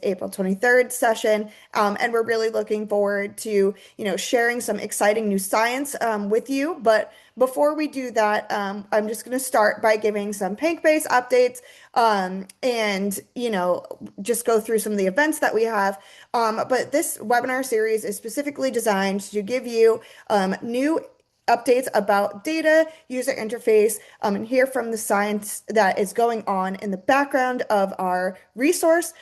April 23rd session, and we're really looking forward to, sharing some exciting new science with you. But before we do that, I'm just going to start by giving some PanKbase updates, and, just go through some of the events that we have. But this webinar series is specifically designed to give you new updates about data, user interface, and hear from the science that is going on in the background of our resource.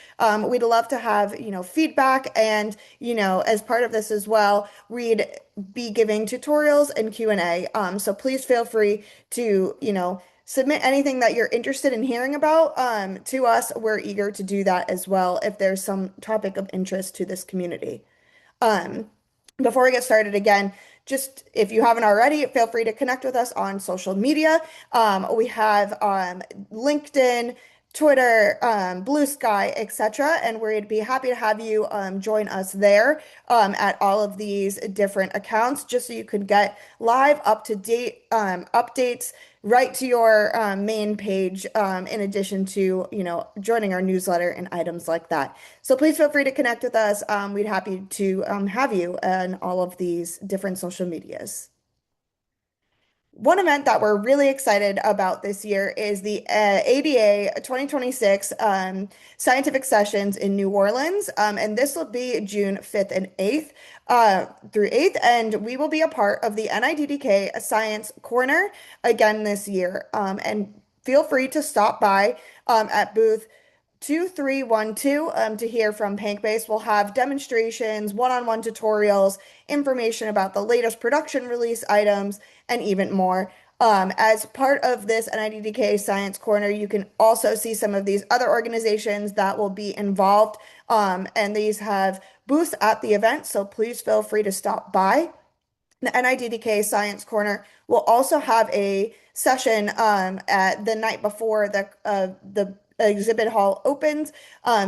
We'd love to have, feedback, and, as part of this as well, we'd be giving tutorials and Q&A. So please feel free to, submit anything that you're interested in hearing about to us. We're eager to do that as well if there's some topic of interest to this community. Um, Before we get started again, just if you haven't already, feel free to connect with us on social media. We have LinkedIn, Twitter, Blue Sky, etc. And we'd be happy to have you join us there at all of these different accounts, just so you could get live, up-to-date updates right to your main page, in addition to, joining our newsletter and items like that. So please feel free to connect with us. We'd happy to have you on all of these different social medias. One event that we're really excited about this year is the ADA 2026 Scientific Sessions in New Orleans. And this will be June 5th and 8th through 8th. And we will be a part of the NIDDK Science Corner again this year. And feel free to stop by at booth 2312 to hear from PanKbase. We'll have demonstrations, one-on-one tutorials, information about the latest production release items, and even more. As part of this NIDDK Science Corner, you can also see some of these other organizations that will be involved, and these have booths at the event, so please feel free to stop by. The NIDDK Science Corner will also have a session at the night before the exhibit hall opens.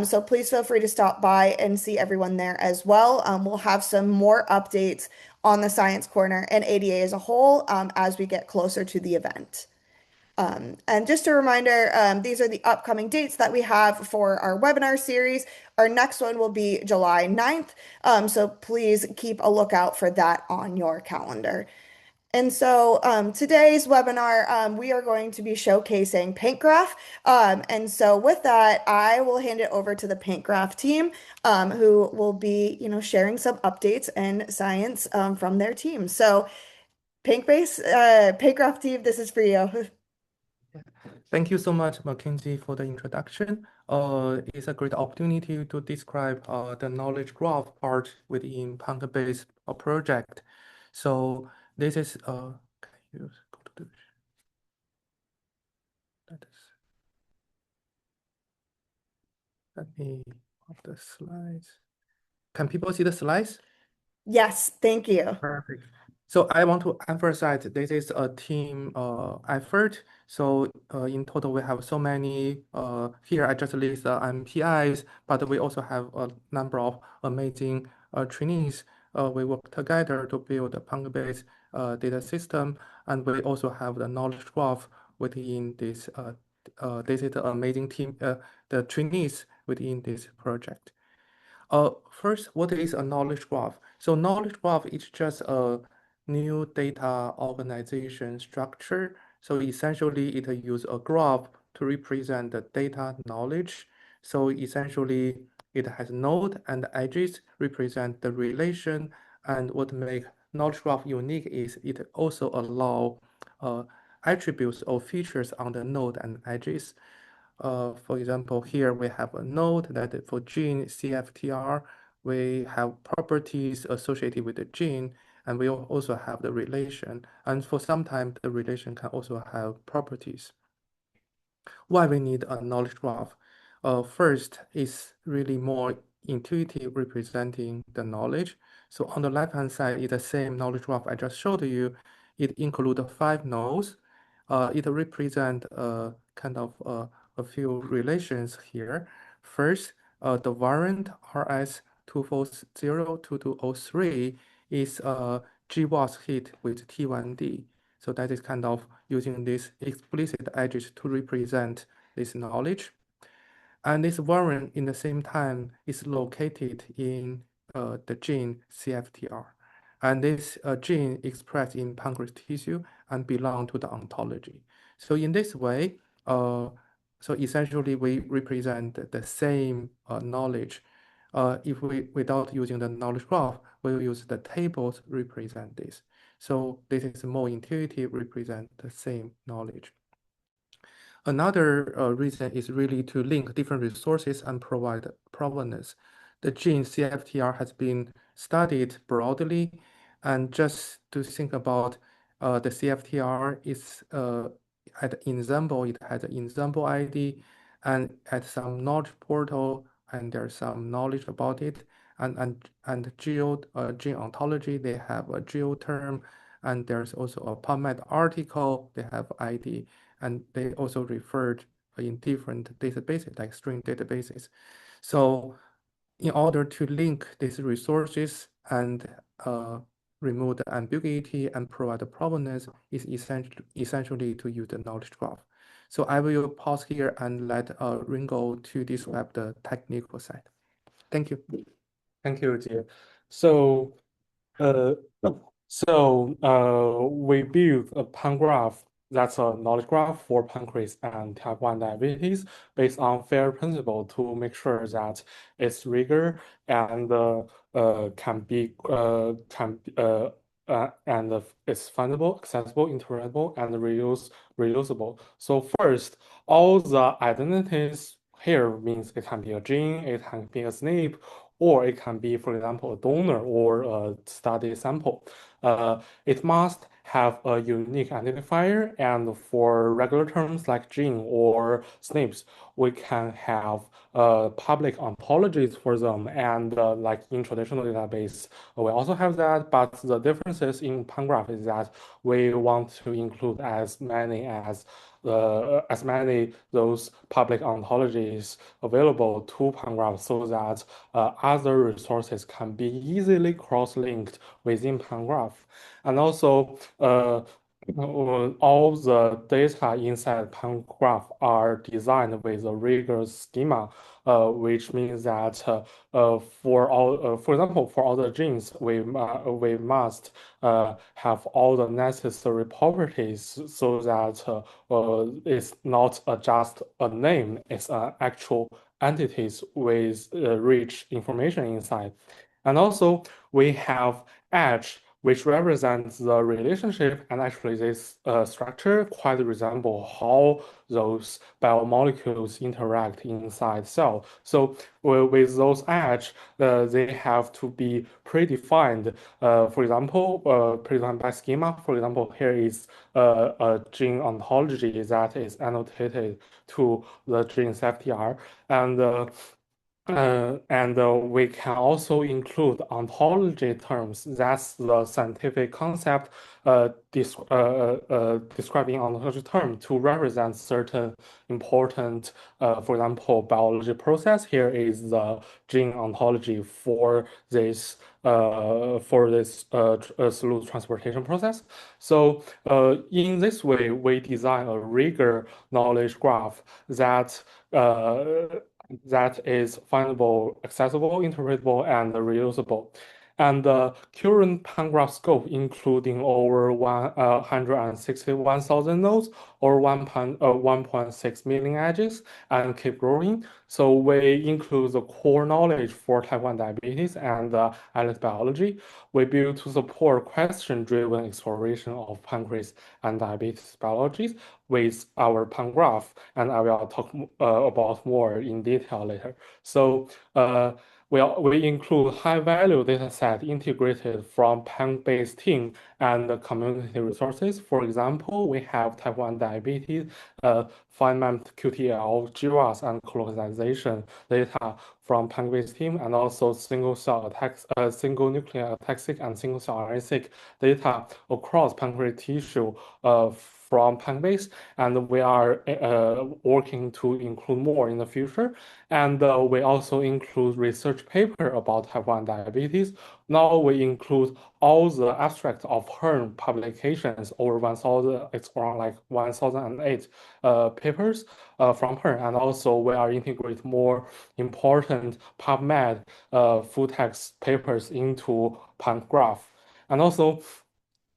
So please feel free to stop by and see everyone there as well. We'll have some more updates on the Science Corner and ADA as a whole as we get closer to the event. And just a reminder, these are the upcoming dates that we have for our webinar series. Our next one will be July 9th, so please keep a lookout for that on your calendar. And so today's webinar, we are going to be showcasing PanKgraph. And so with that, I will hand it over to the PanKgraph team, who will be, sharing some updates and science from their team. So PanKgraph team, this is for you. Thank you so much, Mackenzie, for the introduction. It's a great opportunity to describe the knowledge graph part within PanKbase project. So this is can you go to the that is let me pop the slides. Can people see the slides? Yes, thank you. Perfect. So I want to emphasize this is a team effort. So in total, we have so many. Here I just list the MPIs, but we also have a number of amazing trainees. We work together to build a PanKbase data system, and we also have the knowledge graph within this. This is the amazing team, the trainees within this project. First, what is a knowledge graph? So knowledge graph is just a new data organization structure. So essentially, it uses a graph to represent the data knowledge. So essentially, it has node and edges represent the relation. And what makes knowledge graph unique is it also allow attributes or features on the node and edges. For example, here we have a node that for gene CFTR, we have properties associated with the gene, and we also have the relation. And for some time, the relation can also have properties. Why we need a knowledge graph? First, it's really more intuitive representing the knowledge. So on the left-hand side is the same knowledge graph I just showed you. It includes 5 nodes. It represents kind of a few relations here. First, the variant RS2402203 is GWAS hit with T1D. So that is kind of using these explicit edges to represent this knowledge. And this variant in the same time is located in the gene CFTR. And this gene expressed in pancreas tissue and belong to the ontology. So in this way, so essentially we represent the same knowledge. If we, without using the knowledge graph, we'll use the tables represent this. So this is more intuitive, represent the same knowledge. Another reason is really to link different resources and provide provenance. The gene CFTR has been studied broadly, and just to think about the CFTR is at ensemble, it has an ensemble ID, and at some knowledge portal, and there's some knowledge about it, and gene ontology, they have a geo term, and there's also a PubMed article, they have ID and they also referred in different databases like string databases. So in order to link these resources and remove the ambiguity and provide the provenance is essentially to use the knowledge graph. So I will pause here and let Ringo to describe the technical side. Thank you. Thank you, Jie. So, uh, we built a PanKgraph that's a knowledge graph for pancreas and type 1 diabetes based on FAIR principle to make sure that it's rigor and it's findable, accessible, interpretable, and reusable. So first, all the identities here means it can be a gene, it can be a SNP, or it can be, for example, a donor or a study sample. It must have a unique identifier, and for regular terms like gene or SNPs, we can have public ontologies for them, and like in traditional database, we also have that. But the differences in PanKgraph is that we want to include as many those public ontologies available to PanKgraph so that other resources can be easily cross-linked within PanKgraph. And also, all the data inside PanKgraph are designed with a rigorous schema, which means that for example, for all the genes, we must have all the necessary properties so that it's not just a name, it's actual entities with rich information inside. And also, we have edge, which represents the relationship, and actually this structure quite resemble how those biomolecules interact inside cell. So with those edge, they have to be predefined. For example, predefined by schema. For example, here is a gene ontology that is annotated to the gene CFTR, and we can also include ontology terms. That's the scientific concept describing ontology term to represent certain important, for example, biology process. Here is the gene ontology for this slow transportation process. So in this way, we design a rigor knowledge graph that that is findable, accessible, interpretable, and reusable. And the current PanKgraph scope, including over 161,000 nodes or 1.6 million edges, and keep growing. So we include the core knowledge for type 1 diabetes and islet biology. We build to support question-driven exploration of pancreas and diabetes biologies with our PanKgraph, and I will talk about more in detail later. So we include high-value dataset integrated from PanKbase team and the community resources. For example, we have type 1 diabetes, fine-mapped QTL, GWAS, and colocalization data from PanKbase team, and also single-cell attacks, single nuclear ataxic and single-cell RNA-seq data across pancreatic tissue from PanKbase, and we are working to include more in the future. And we also include research paper about type 1 diabetes. Now we include all the abstracts of her publications, over 1,000, it's around like 1,008 papers from her. And also we are integrate more important PubMed full text papers into PanKgraph. And also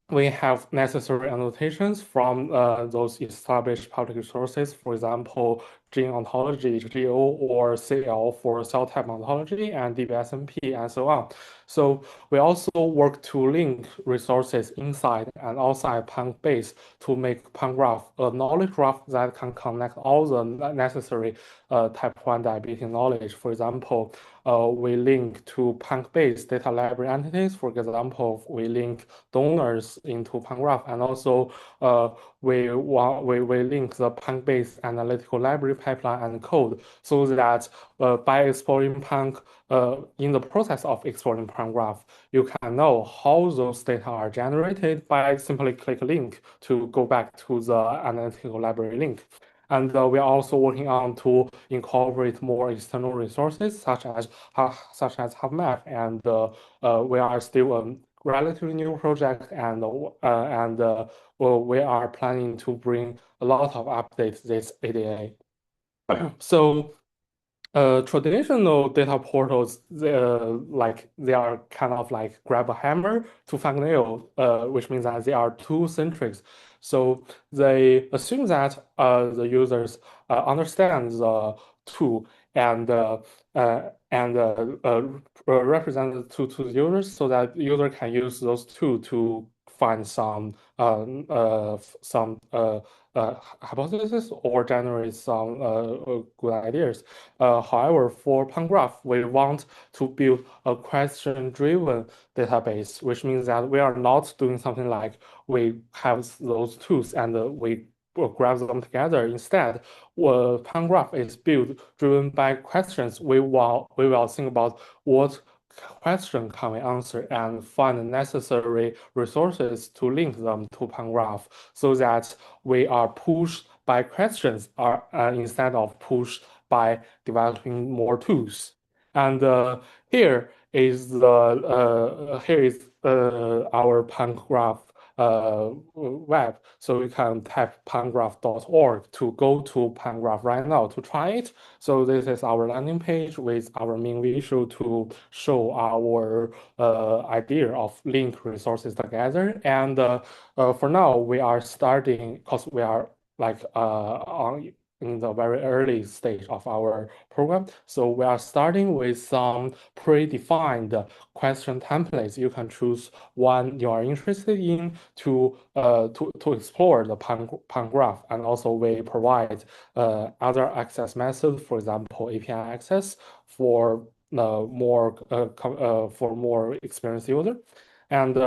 we have necessary annotations from those established public sources, for example, gene ontology, GO, or CL for cell type ontology, and DBSNP, and so on. So we also work to link resources inside and outside PanKbase to make PanKgraph a knowledge graph that can connect all the necessary type 1 diabetes knowledge. For example, we link to PanKbase data library entities. For example, we link donors into PanKgraph, and also we link the PanKbase analytical library pipeline and code, so that by exploring Pank, in the process of exploring PanKgraph, you can know how those data are generated by simply click link to go back to the analytical library link. And we are also working on to incorporate more external resources such as HubMap, and we are still a relatively new project, and well, we are planning to bring a lot of updates this ADA. So traditional data portals, they are kind of like grab a hammer to find a nail, which means that they are too centric. So they assume that the users understand the tool and represent the tool to the users, so that the user can use those tools to find some hypothesis or generate some good ideas. However, for PanKgraph, we want to build a question-driven database, which means that we are not doing something like we have those tools and we grab them together. Instead, PanKgraph is built driven by questions. We will think about what question can we answer and find the necessary resources to link them to PanKgraph, so that we are pushed by questions instead of pushed by developing more tools. And here is our PanKgraph web. So you can type pangraph.org to go to PanKgraph right now to try it. So this is our landing page with our main visual to show our idea of link resources together. And for now, we are starting, because we are like in the very early stage of our program. So we are starting with some predefined question templates. You can choose one you are interested in to explore the PanKgraph. And also we provide other access methods, for example, API access for more experienced user. And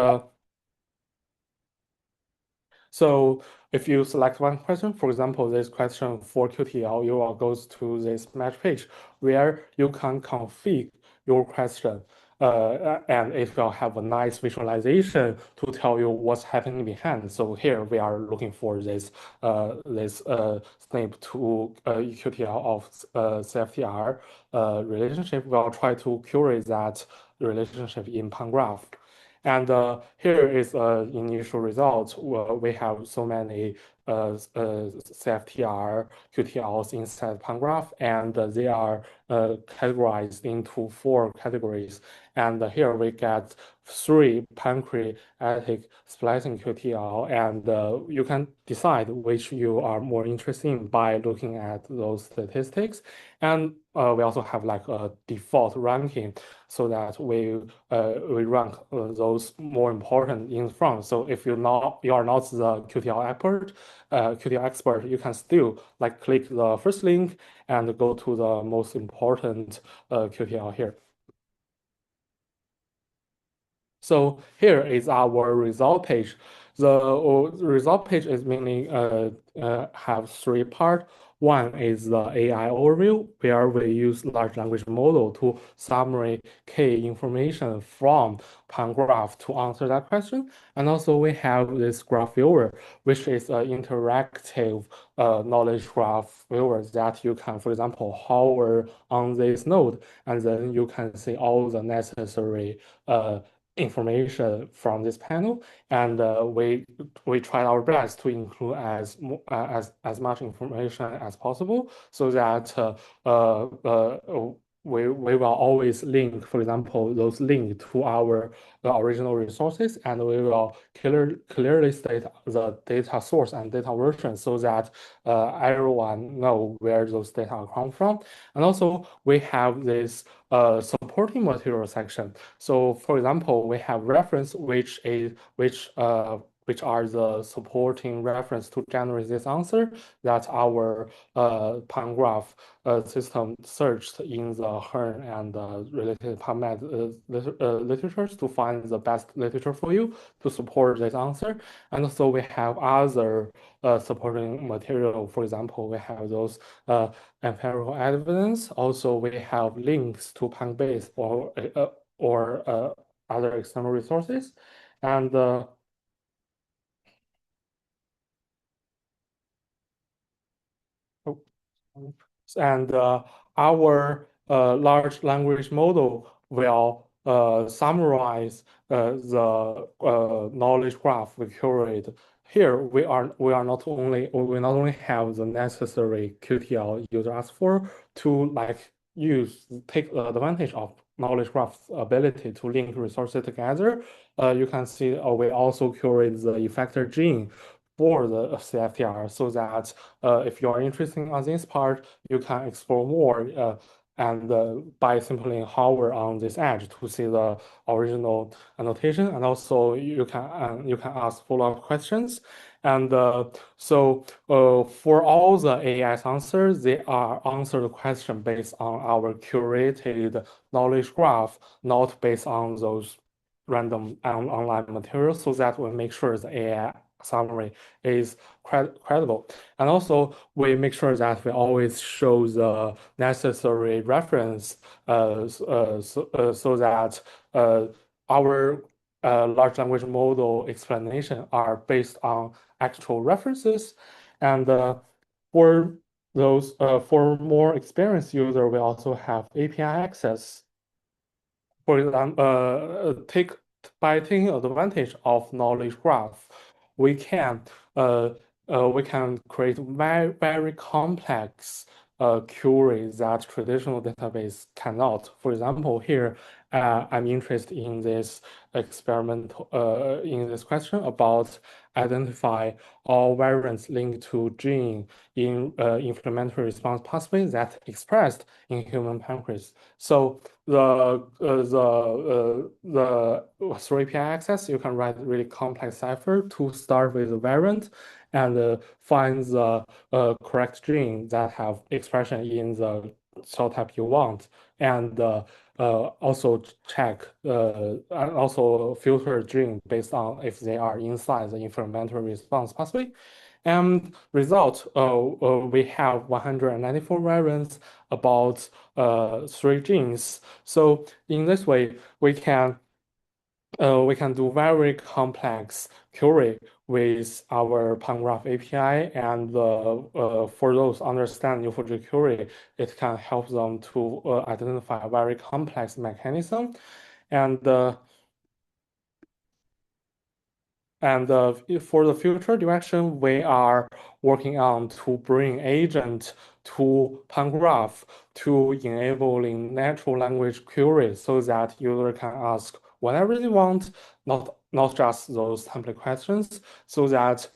so if you select one question, for example, this question for QTL, you will go to this match page where you can configure your question, and it will have a nice visualization to tell you what's happening behind. So here we are looking for this snip to QTL of CFTR relationship. We'll try to curate that relationship in PanKgraph. And here is initial results. Well, we have so many CFTR QTLs inside PanKgraph, and they are categorized into 4 categories. And here we get 3 pancreatic splicing QTL, and you can decide which you are more interested in by looking at those statistics. And we also have like a default ranking, so that we rank those more important in front. So if you are not the QTL expert, you can still like click the first link and go to the most important QTL here. So here is our result page. The result page is mainly have 3 parts. One is the AI overview, where we use large language model to summary key information from PanKgraph to answer that question. And also we have this graph viewer, which is an interactive knowledge graph viewer that you can, for example, hover on this node, and then you can see all the necessary information from this panel. And we tried our best to include as much information as possible, so that we will always link, for example, those link to our original resources, and we will clearly state the data source and data version, so that everyone know where those data come from. And also we have this supporting material section. So for example, we have reference which are the supporting reference to generate this answer that our PanKgraph system searched in the HERN and related PubMed literatures to find the best literature for you to support this answer. And so we have other supporting material. For example, we have those empirical evidence. Also, we have links to PanKbase or other external resources. And and our large language model will summarize the knowledge graph we curate. Here we not only have the necessary QTL user asked for to take advantage of knowledge graph's ability to link resources together. You can see we also curate the effector gene for the CFTR, so that if you are interested in this part, you can explore more and by simply hover on this edge to see the original annotation, and also you can ask follow-up questions. And for all the AI's answers, they are answered question based on our curated knowledge graph, not based on those random online materials, so that we make sure the AI summary is credible. And also we make sure that we always show the necessary reference so that our large language model explanation are based on actual references. And for those for more experienced user, we also have API access. For example, by taking advantage of knowledge graph, we can create very complex queries that traditional database cannot. For example, here I'm interested in this experiment in this question about identify all variants linked to gene in inflammatory response pathway that expressed in human pancreas. So through API access, you can write really complex cipher to start with the variant and find the correct gene that have expression in the cell type you want, and also check and also filter gene based on if they are inside the inflammatory response pathway. And result, we have 194 variants about 3 genes. So in this way, we can do very complex query with our PanKgraph API, and for those understand Neo4j query, it can help them to identify a very complex mechanism. And for the future direction, we are working on to bring agent to PanKgraph to enabling natural language queries, so that user can ask whatever they want, not just those template questions, so that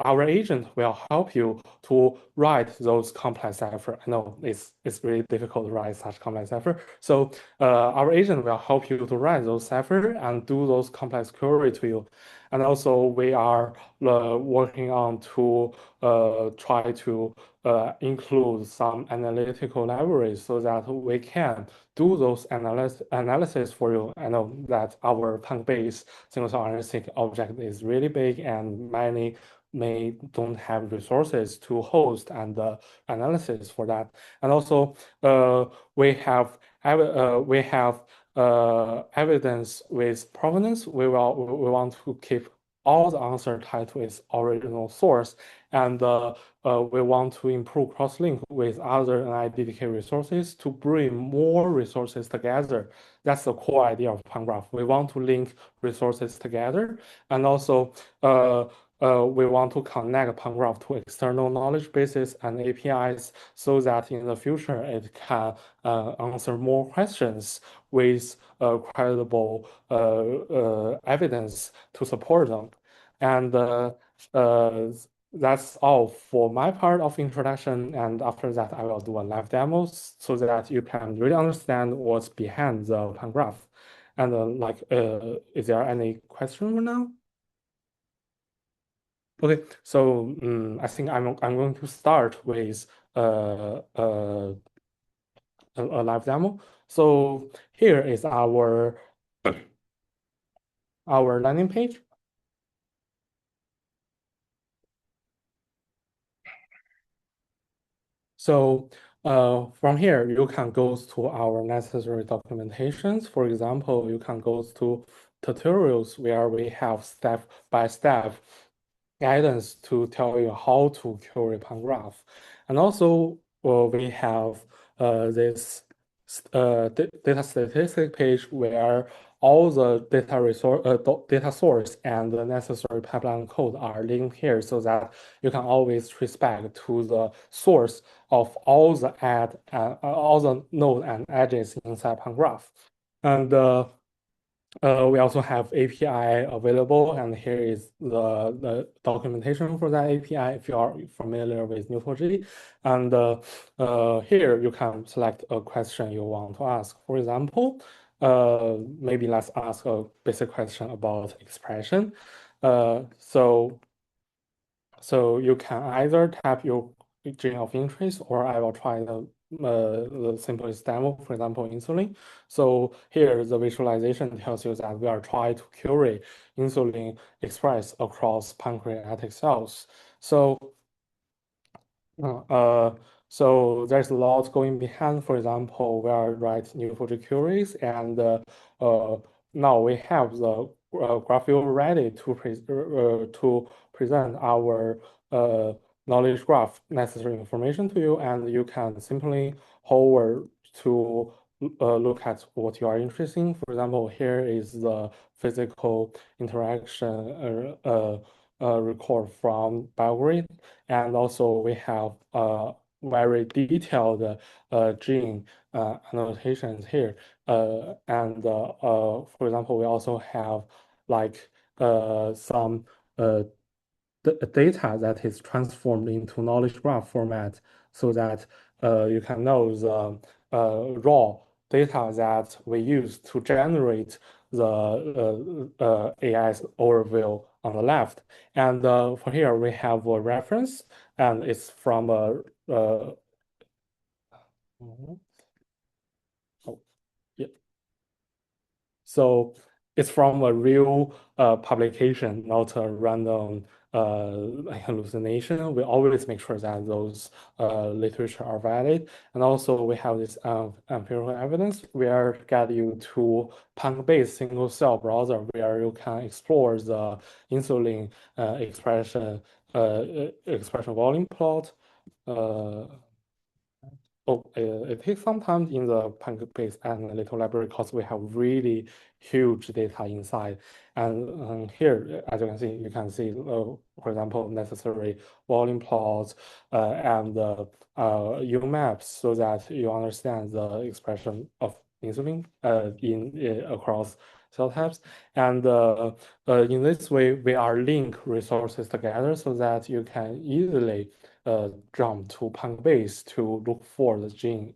our agent will help you to write those complex cipher. I know it's really difficult to write such complex cipher. So our agent will help you to write those cipher and do those complex query to you. And also we are working on to try to include some analytical libraries so that we can do those analysis for you. I know that our PanKbase single-cell RNA-seq object is really big, and many may don't have resources to host and analysis for that. And also, we have evidence with provenance. We want to keep all the answer tied to its original source, and we want to improve cross-link with other NIDDK resources to bring more resources together. That's the core idea of PanKgraph. We want to link resources together, and also we want to connect PanKgraph to external knowledge bases and APIs so that in the future it can answer more questions with credible evidence to support them. And that's all for my part of introduction. And after that, I will do a live demo so that you can really understand what's behind the PanKgraph. And is there any question for now? Okay, so I think I'm going to start with a live demo. So here is our landing page. So from here, you can go to our necessary documentations. For example, you can go to tutorials where we have step-by-step guidance to tell you how to query PanKgraph. And also, we have this data statistic page where all the data source and the necessary pipeline code are linked here so that you can always trace back to the source of all the node and edges inside PanKgraph. And we also have API available, and here is the documentation for that API if you are familiar with Neo4j. And here you can select a question you want to ask. For example, maybe let's ask a basic question about expression. So you can either tap your gene of interest, or I will try the simplest demo, for example, insulin. So here the visualization tells you that we are trying to query insulin expressed across pancreatic cells. So so there's a lot going behind. For example, we are writing Neo4j queries, and now we have the GraphView ready to present our knowledge graph necessary information to you, and you can simply hover to look at what you are interested in. For example, here is the physical interaction record from BioGrid, and also we have very detailed gene annotations here. For example, we also have like some data that is transformed into knowledge graph format so that you can know the raw data that we use to generate the AI's overview on the left. And for here, we have a reference, and it's from a oh, yeah. So it's from a real publication, not a random hallucination. We always make sure that those literature are valid. And also we have this empirical evidence where get you to PanKbase single cell browser where you can explore the insulin expression volume plot. It takes some time in the PanKbase analytical library because we have really huge data inside. And here, as you can see, for example, necessary volume plots and UMaps so that you understand the expression of insulin across cell types. And in this way, we are link resources together so that you can easily jump to PanKbase to look for the gene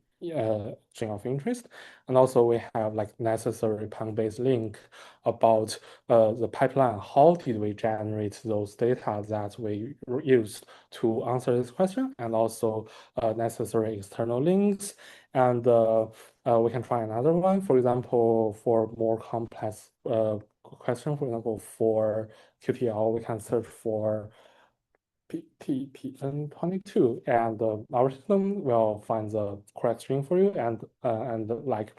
of interest. And also we have like necessary PanKbase link about the pipeline. How did we generate those data that we used to answer this question? And also necessary external links. And we can try another one. For example, for more complex question, for example, for QTL, we can search for PTPN22, and our system will find the correct string for you. And like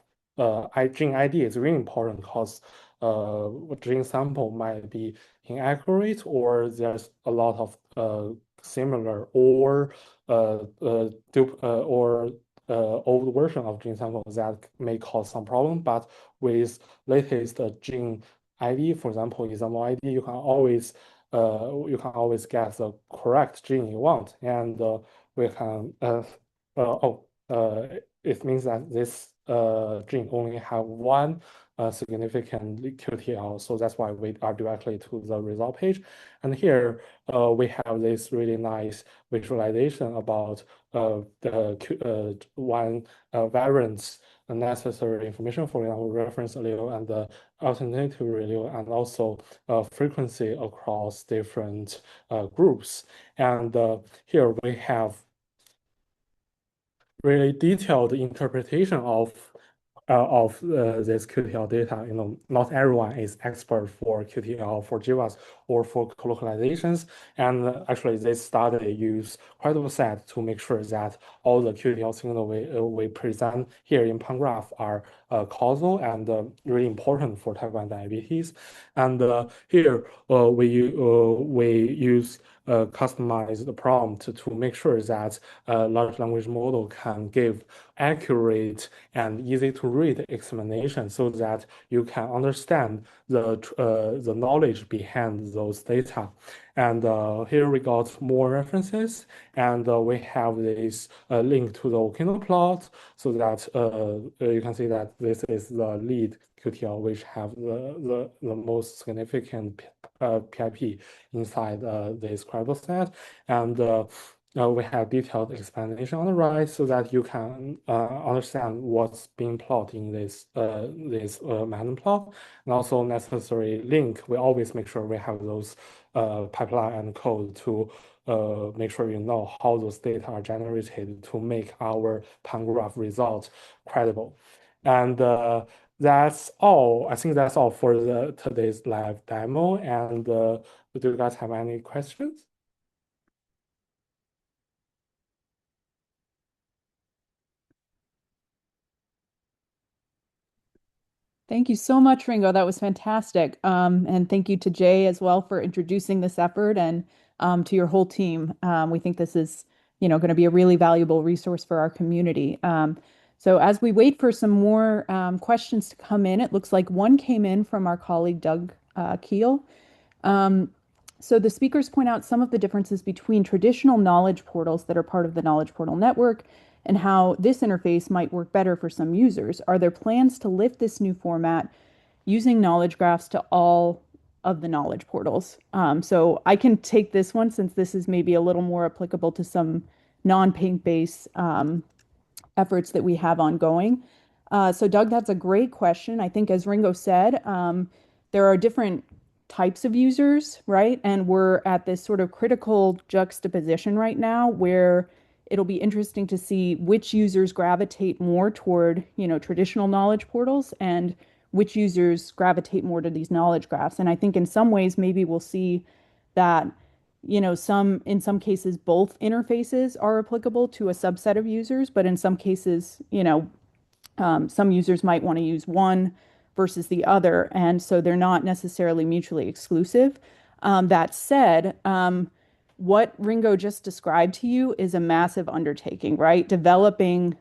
gene ID is really important because gene sample might be inaccurate, or there's a lot of similar or old version of gene samples that may cause some problem. But with latest gene ID, for example, example ID, you can always get the correct gene you want, and we can it means that this gene only have one significant QTL, so that's why we are directly to the result page. And here we have this really nice visualization about the one variance necessary information, for example, reference allele and the alternative allele, and also frequency across different groups. And here we have really detailed interpretation of this QTL data. You know, not everyone is expert for QTL, for GWAS, or for colocalizations. And actually, this study use credible set to make sure that all the QTL signal we present here in PanKgraph are causal and really important for type 1 diabetes. And here we use customized prompt to make sure that large language model can give accurate and easy to read explanation so that you can understand the knowledge behind those data. And here we got more references, and we have this link to the volcano plot so that you can see that this is the lead QTL, which have the most significant PIP inside this credible set. And we have detailed explanation on the right so that you can understand what's being plotted in this Manhattan plot, and also necessary link. We always make sure we have those pipeline and code to make sure you know how those data are generated to make our PanKgraph result credible. And that's all. I think that's all for today's live demo. And do you guys have any questions? Thank you so much, Ringo. That was fantastic. And thank you to Jay as well for introducing this effort, and to your whole team. We think this is, going to be a really valuable resource for our community. So as we wait for some more questions to come in, it looks like one came in from our colleague Doug Keel. So the speakers point out some of the differences between traditional knowledge portals that are part of the Knowledge Portal network and how this interface might work better for some users. Are there plans to lift this new format using knowledge graphs to all of the knowledge portals? So I can take this one since this is maybe a little more applicable to some non-PanKbase efforts that we have ongoing. So Doug, that's a great question. I think as Ringo said, there are different types of users, right? And we're at this sort of critical juxtaposition right now where it'll be interesting to see which users gravitate more toward, traditional knowledge portals and which users gravitate more to these knowledge graphs. And I think in some ways, maybe we'll see that, in some cases, both interfaces are applicable to a subset of users, but in some cases, some users might want to use one versus the other, and so they're not necessarily mutually exclusive. That said, what Ringo just described to you is a massive undertaking, right? Developing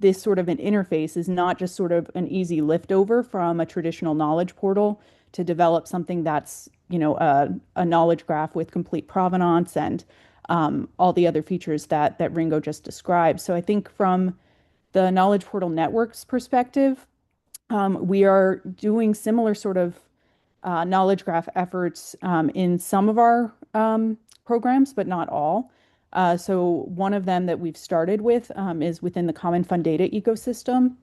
this sort of an interface is not just sort of an easy liftover from a traditional knowledge portal to develop something that's, a knowledge graph with complete provenance and all the other features that Ringo just described. So I think from the Knowledge Portal Network's perspective, we are doing similar sort of knowledge graph efforts in some of our programs, but not all. So one of them that we've started with is within the Common Fund Data ecosystem.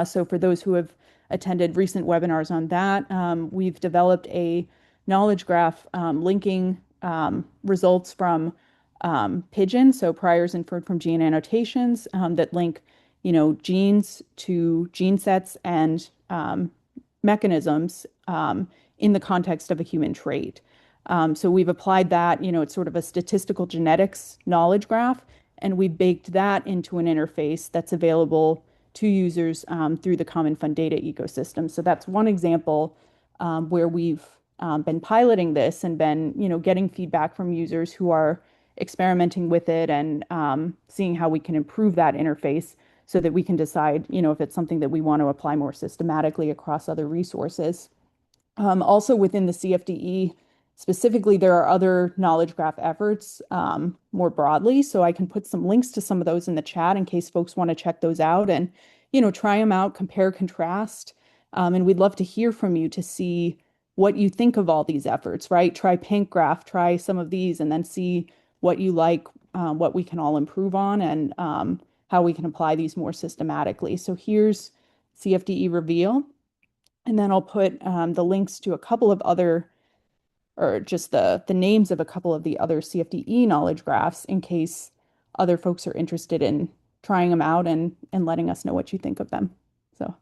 So for those who have attended recent webinars on that, we've developed a knowledge graph linking results from Pigeon, so priors inferred from gene annotations that link genes to gene sets and mechanisms in the context of a human trait. So we've applied that, it's sort of a statistical genetics knowledge graph, and we baked that into an interface that's available to users through the Common Fund data ecosystem. So that's one example where we've been piloting this and been, getting feedback from users who are experimenting with it and seeing how we can improve that interface so that we can decide, if it's something that we want to apply more systematically across other resources. Also within the CFDE, specifically, there are other knowledge graph efforts more broadly. So I can put some links to some of those in the chat in case folks want to check those out and, try them out, compare, contrast. And we'd love to hear from you to see what you think of all these efforts, right? Try PanKgraph, try some of these, and then see what you like, what we can all improve on, and how we can apply these more systematically. So here's CFDE Reveal. And then I'll put the links to a couple of other, or just the names of a couple of the other CFDE knowledge graphs in case other folks are interested in trying them out and letting us know what you think of them. So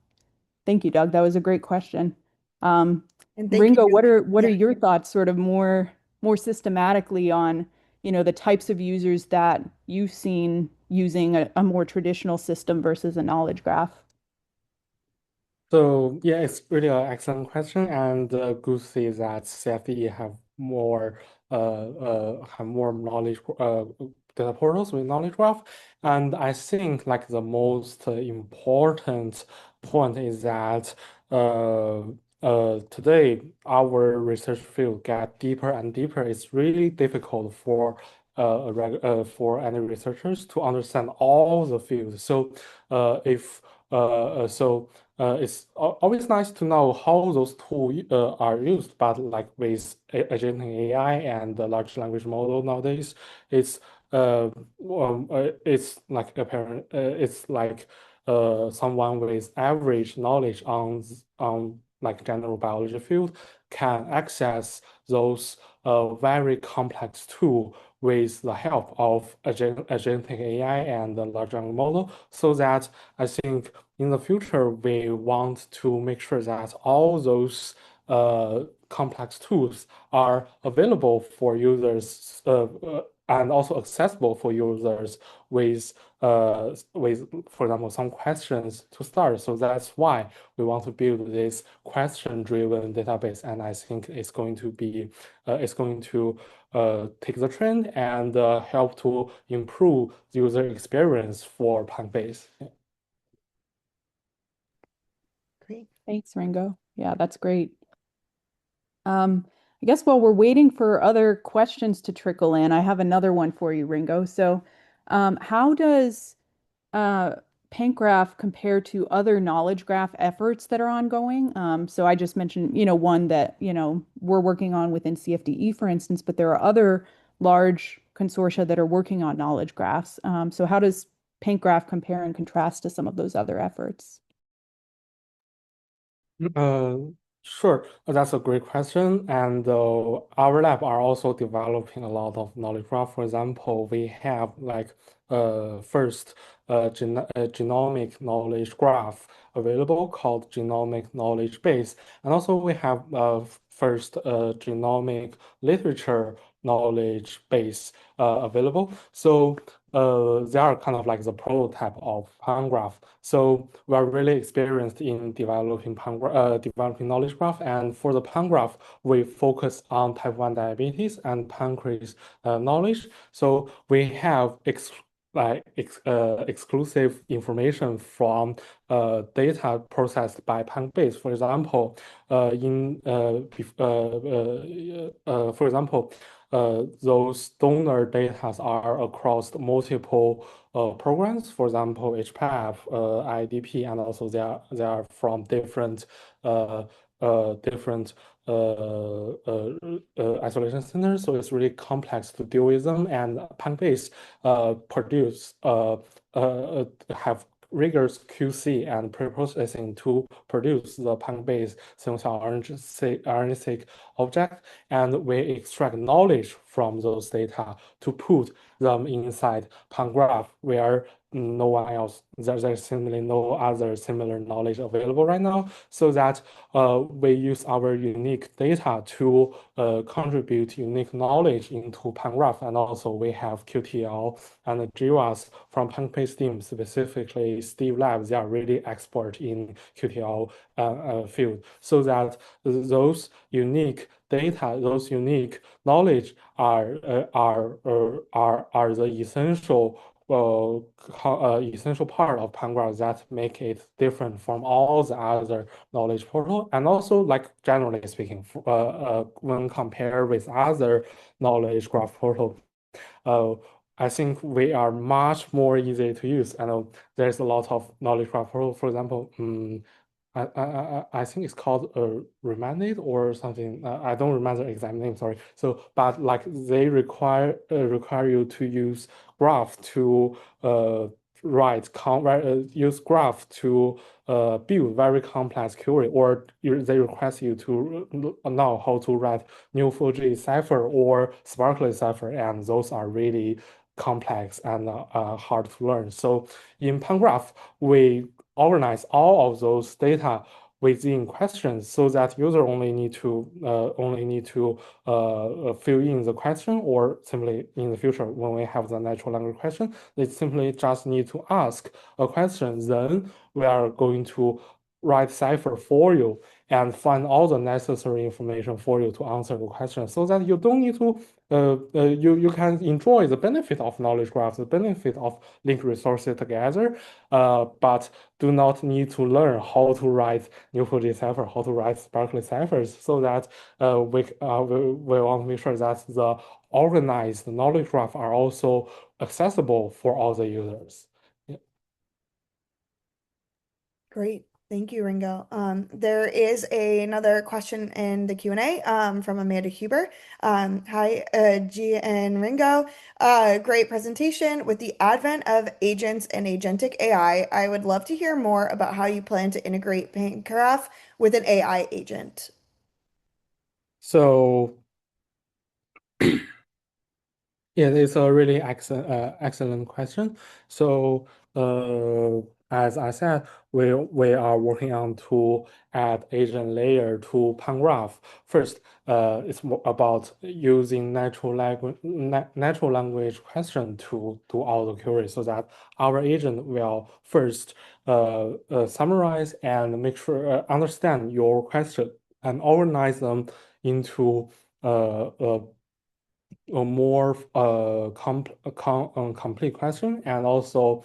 thank you, Doug. That was a great question. And thank Ringo, you. what are your thoughts sort of more systematically on, the types of users that you've seen using a more traditional system versus a knowledge graph? So yeah, it's really an excellent question, and good to see that CFDE have more knowledge data portals with knowledge graph. And I think like the most important point is that today our research field get deeper and deeper. It's really difficult for any researchers to understand all the fields. So if so. It's always nice to know how those tools are used, but like with agentic AI and the large language model nowadays, it's like apparent. It's like someone with average knowledge on like general biology field can access those very complex tool with the help of agentic AI and the large language model, so that I think in the future we want to make sure that all those complex tools are available for users and also accessible for users with, for example, some questions to start. So that's why we want to build this question-driven database, and I think it's going to be take the trend and help to improve the user experience for PanKbase. Yeah. Great. Thanks, Ringo. Yeah, that's great. I guess while we're waiting for other questions to trickle in, I have another one for you, Ringo. So, how does PanKgraph compare to other knowledge graph efforts that are ongoing? So I just mentioned, one that, we're working on within CFDE, for instance, but there are other large consortia that are working on knowledge graphs. So how does PanKgraph compare and contrast to some of those other efforts? Sure, that's a great question. And our lab are also developing a lot of knowledge graph. For example, we have like first genomic knowledge graph available called genomic knowledge base, and also we have first genomic literature knowledge base available. So they are kind of like the prototype of PanKgraph. So we are really experienced in developing developing knowledge graph. And for the PanKgraph, we focus on type 1 diabetes and pancreas knowledge. So we have exclusive information from data processed by PanKbase. For example, those donor data are across multiple programs. For example, HPAP, IDP, and also they are from different isolation centers. So it's really complex to deal with them. And PanKbase have rigorous QC and pre-processing to produce the PanKbase single-cell RNA-seq object, and we extract knowledge from those data to put them inside PanKgraph, where no one else, there's simply no other similar knowledge available right now, so that we use our unique data to contribute unique knowledge into PanKgraph. And also we have QTL and JIVAs from PanKbase team, specifically Steve Labs. They are really expert in QTL field, so that those unique data, those unique knowledge are the essential part of PanKgraph that make it different from all the other knowledge portal. And also, like generally speaking, when compared with other knowledge graph portal, I think we are much more easy to use. I know there's a lot of knowledge graph portal, for example, I think it's called Remanded or something. I don't remember the exact name, sorry. So, but like they require you to use graph to use graph to build very complex query, or they request you to know how to write Neo4j cipher or Sparkly cipher, and those are really complex and hard to learn. So in PanKgraph, we organize all of those data within questions, so that user only need to fill in the question, or simply in the future when we have the natural language question, they simply just need to ask a question. Then we are going to write cipher for you and find all the necessary information for you to answer the question, so that you don't need to you can enjoy the benefit of knowledge graph, the benefit of link resources together, but do not need to learn how to write Neo4j cipher, how to write Sparkly ciphers, so that we want to make sure that the organized knowledge graph are also accessible for all the users. Yeah. Great. Thank you, Ringo. There is another question in the Q&A from Amanda Huber. Hi, G and Ringo. Great presentation. With the advent of agents and agentic AI, I would love to hear more about how you plan to integrate PanKgraph with an AI agent. So yeah, it's a really excellent question. So, as I said, we are working on to add agent layer to PanKgraph. First, it's more about using natural language question to do all the queries, so that our agent will first summarize and make sure understand your question and organize them into a more complete question, and also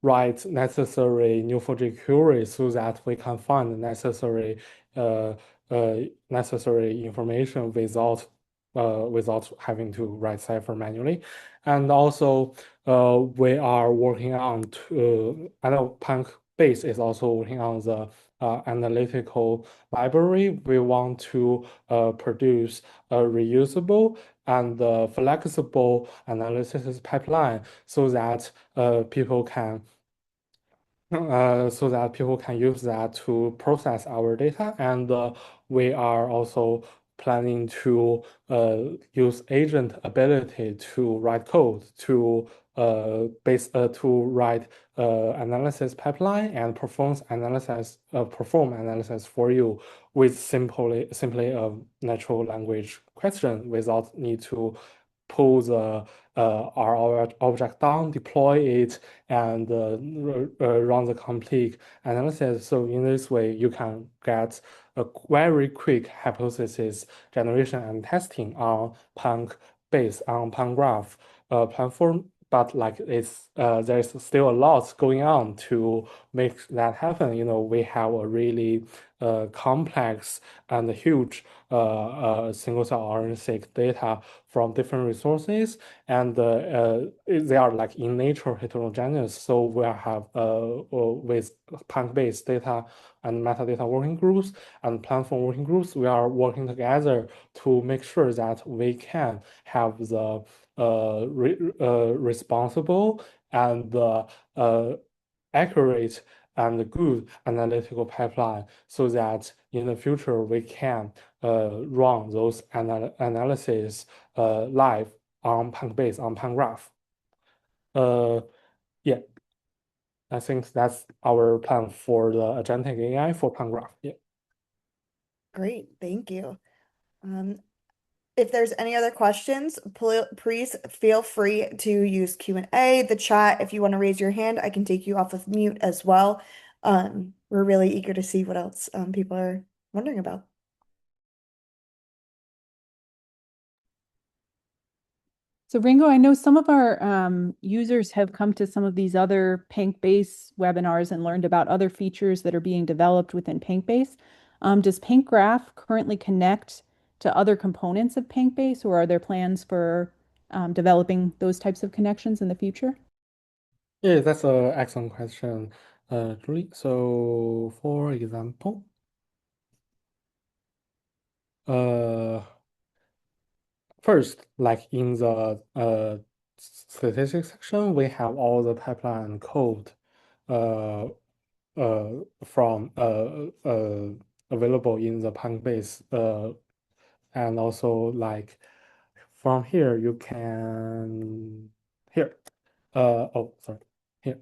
write necessary Neo4j queries, so that we can find necessary information without having to write cipher manually. And also we are working on I know PanKbase is also working on the analytical library. We want to produce a reusable and flexible analysis pipeline, so that people can use that to process our data. And we are also planning to use agent ability to write code to write analysis pipeline and perform analysis for you with simply a natural language question, without need to pull the our object down, deploy it, and run the complete analysis. So in this way, you can get a very quick hypothesis generation and testing on PanKbase, on PanKgraph platform. But like there's still a lot going on to make that happen. We have a really complex and huge single-cell RNA-seq data from different resources, and they are like in nature heterogeneous. So we have with PanKbase data and metadata working groups and platform working groups, we are working together to make sure that we can have the responsible and accurate and good analytical pipeline so that in the future we can run those analyses live on PanKbase, on PanKgraph. Yeah, I think that's our plan for the agentic AI for PanKgraph. Yeah. Great, thank you. If there's any other questions, please feel free to use Q&A, the chat. If you want to raise your hand, I can take you off of mute as well. We're really eager to see what else people are wondering about. So Ringo, I know some of our users have come to some of these other PanKbase webinars and learned about other features that are being developed within PanKbase. Does PanKgraph currently connect to other components of PanKbase, or are there plans for developing those types of connections in the future? Yeah, that's an excellent question, Julie. So, for example, first, like in the statistics section, we have all the pipeline code uh, from available in the PanKbase, and also like from here you can here. Oh, sorry, here.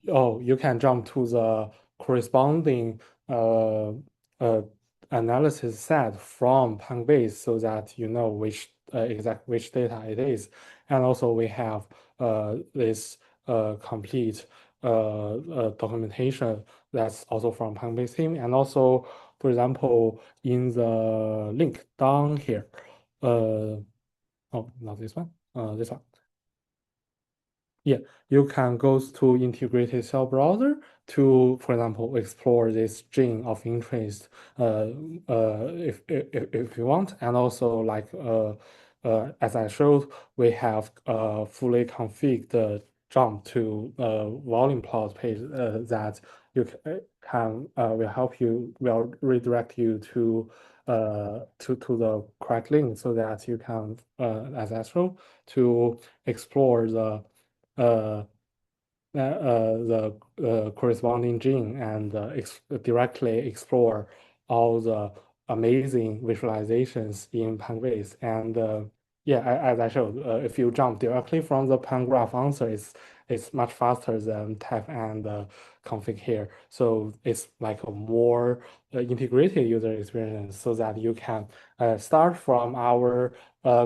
Oh, you can jump to the corresponding uh, analysis set from PanKbase so that you know which which data it is. And also we have this complete documentation that's also from PanKbase team. And also, for example, in the link down here, oh, not this one, this one. Yeah, you can go to integrated cell browser to, for example, explore this gene of interest if you want. And also, like as I showed, we have fully configured jump to volume plot page that you can will help you, will redirect you to the correct link so that you can, as I showed, to explore uh, the corresponding gene and directly explore all the amazing visualizations in PanKbase. And yeah, as I showed, if you jump directly from the PanKgraph answer, it's much faster than type and config here. So it's like a more integrated user experience so that you can start from our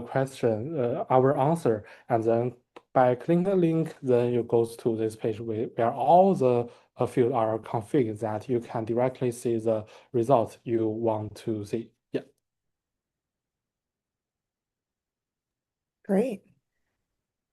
question, our answer, and then by clicking the link, then you go to this page where all the fields are configured that you can directly see the result you want to see. Yeah. Great.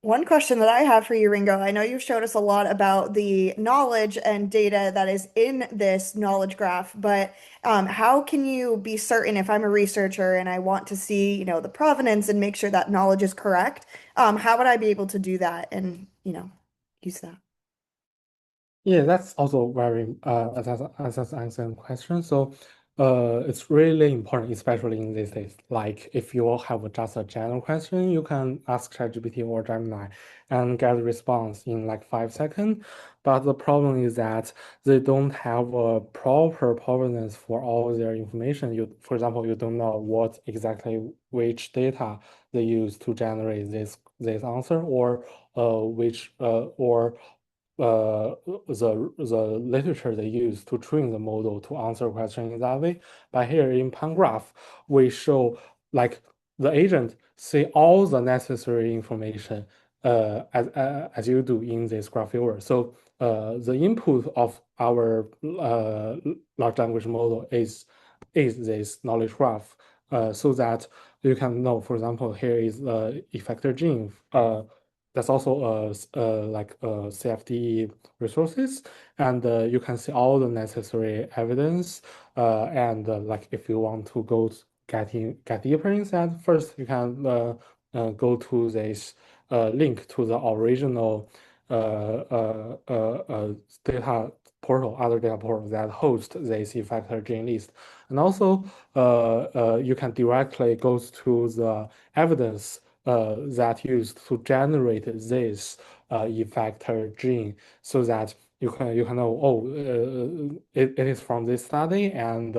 One question that I have for you, Ringo, I know you've showed us a lot about the knowledge and data that is in this knowledge graph, but how can you be certain if I'm a researcher and I want to see, the provenance and make sure that knowledge is correct? How would I be able to do that and, use that? Yeah, that's also very that's an excellent question. So it's really important, especially in these days. Like if you have just a general question, you can ask ChatGPT or Gemini and get a response in like 5 seconds. But the problem is that they don't have a proper provenance for all their information. For example, you don't know what exactly which data they use to generate this answer, or which or the literature they use to train the model to answer question in that way. But here in PanKgraph, we show like the agent see all the necessary information as you do in this graph viewer. So the input of our large language model is this knowledge graph, so that you can know, for example, here is the effector gene. That's also like CFD resources, and you can see all the necessary evidence. And like if you want to get deeper inside, first you can go to this link to the original data portal, other data portal that host this effector gene list. And also, you can directly go to the evidence that used to generate this effector gene so that you can know, oh, it is from this study, and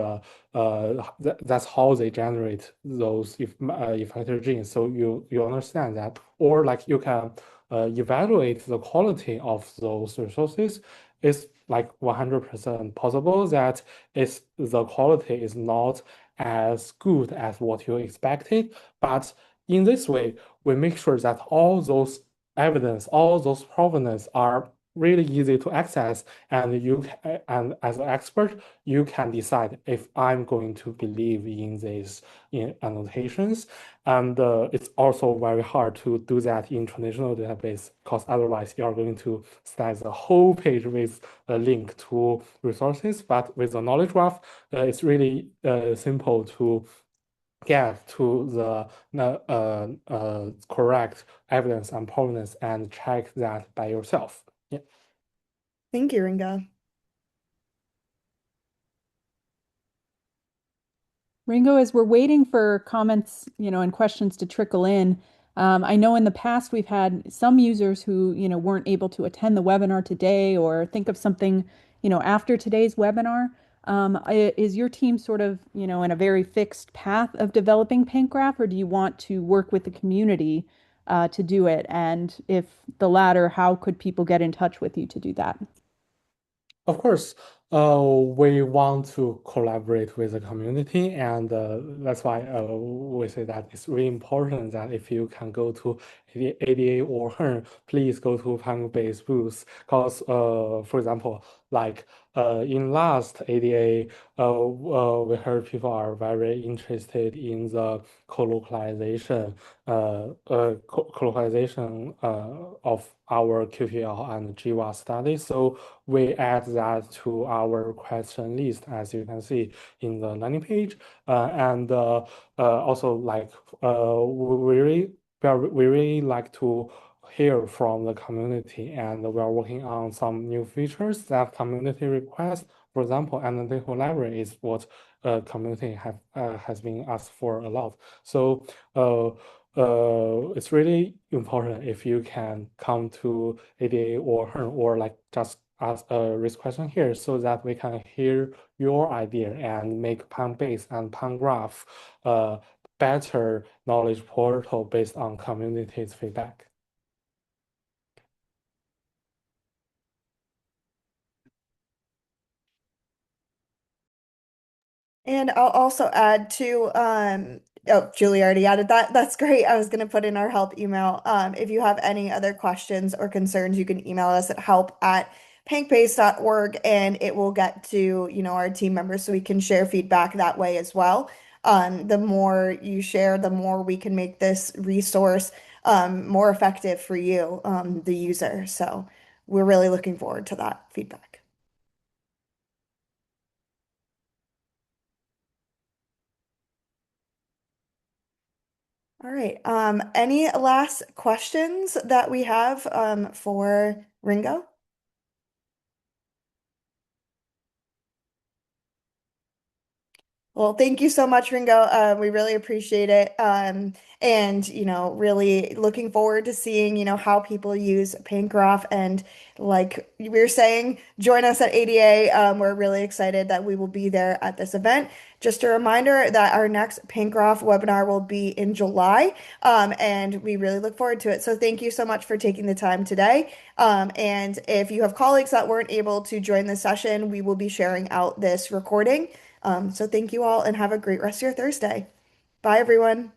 that's how they generate those effector genes. So you understand that, or like you can evaluate the quality of those resources. It's like 100% possible that the quality is not as good as what you expected, but in this way, we make sure that all those evidence, all those provenance are really easy to access, and and as an expert, you can decide if I'm going to believe in these annotations. And it's also very hard to do that in traditional database, because otherwise you are going to stack the whole page with a link to resources. But with the knowledge graph, it's really simple to get to the correct evidence and provenance and check that by yourself. Yeah. Thank you, Ringo. Ringo, as we're waiting for comments, and questions to trickle in, I know in the past we've had some users who, weren't able to attend the webinar today or think of something, after today's webinar. Is your team sort of, in a very fixed path of developing PanKgraph, or do you want to work with the community to do it? And if the latter, how could people get in touch with you to do that? Of course, we want to collaborate with the community, and that's why we say that it's really important that if you can go to ADA or HERN, please go to PanKbase booth. Because, for example, like in last ADA, we heard people are very interested in the colocalization, of our QPL and GWAS study. So we add that to our question list, as you can see in the landing page. And also, like, we really like to hear from the community, and we are working on some new features that community request. For example, analytical library is what community has been asked for a lot. So it's really important if you can come to ADA or HERN, or like just ask a raise question here, so that we can hear your idea and make PanBase and PanGraph better knowledge portal based on community's feedback. And I'll also add to, oh, Julie already added that. That's great. I was going to put in our help email. If you have any other questions or concerns, you can email us at help@pancbase.org, and it will get to, our team members so we can share feedback that way as well. The more you share, the more we can make this resource more effective for you, the user. So we're really looking forward to that feedback. All right. Any last questions that we have for Ringo? Well, thank you so much, Ringo. We really appreciate it. And, really looking forward to seeing, how people use PanKgraph. And like we were saying, join us at ADA. We're really excited that we will be there at this event. Just a reminder that our next PanKgraph webinar will be in July, and we really look forward to it. So thank you so much for taking the time today. And if you have colleagues that weren't able to join the session, we will be sharing out this recording. So thank you all and have a great rest of your Thursday. Bye, everyone.